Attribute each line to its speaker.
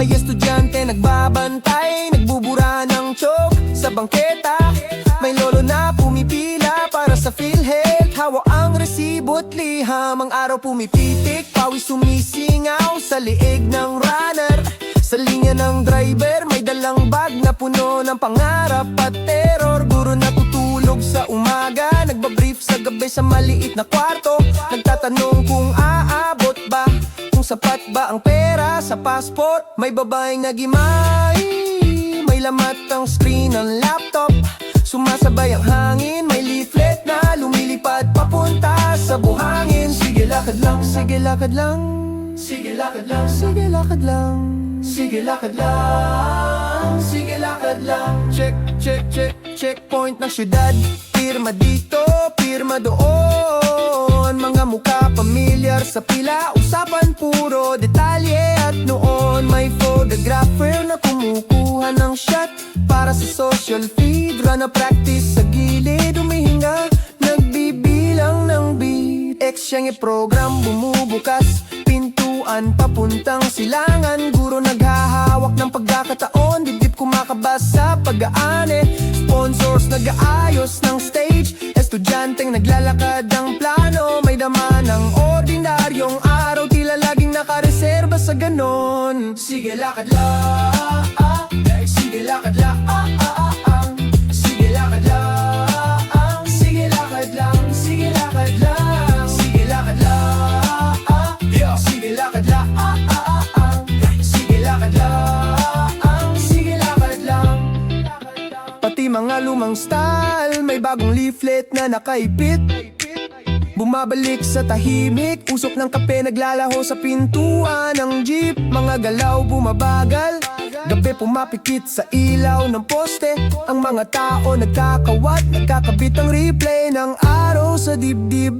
Speaker 1: May estudyante nagbabantay, nagbubura ng chok sa bangketa. May lolo na pumipila para sa PhilHealth. Hawak ang resibo't liham, ang araw pumipitik, pawis sumisingaw sa liig ng runner. Sa linya ng driver, may dalang bag na puno ng pangarap at terror. Guro natutulog sa umaga, nagbabrief sa gabi sa maliit na kwarto. Nagtatanong kung aabot ba, kung sapat ba ang pera sa passport. May babaeng nagimay, may lamat ang screen ng laptop. Sumasabay ang hangin, may leaflet na lumilipad papunta sa buhangin. Sige lakad lang, sige lakad lang, sige lakad lang, sige lakad lang, sige lakad lang, sige lakad lang. Check, check, check, checkpoint ng syudad. Pirma dito, pirma doon. Mga mukha pamilyar sa pila, usapan puro detalye. At noon may photographer na kumukuha ng shot para sa social feed. Run na practice sa gilid, humihinga, nagbibilang ng beat. Siyang i-program, bumubukas pintuan papuntang silangan. Guro naghahawak ng pagkakataon, dibdib kumakabas sa pag-aane. Sponsors nag-aayos ng stage, estudyanteng naglalakad ang plano. May dama ng ordinaryong araw, tila laging nakareserba sa ganon. Sige lakad lang, sige lakad lang, sige lakad lang, sige lakad lang, sige lakad lang. Sige lakad lang, sige lakad lang, sige lakad lang. Pati mga lumang style, may bagong leaflet na nakaipit. Bumabalik sa tahimik, usok ng kape naglalaho sa pintuan ng jeep. Mga galaw bumabagal, gabi pumapikit sa ilaw ng poste. Ang mga tao nagkakawat, nagkakabit ang replay ng araw sa dibdib.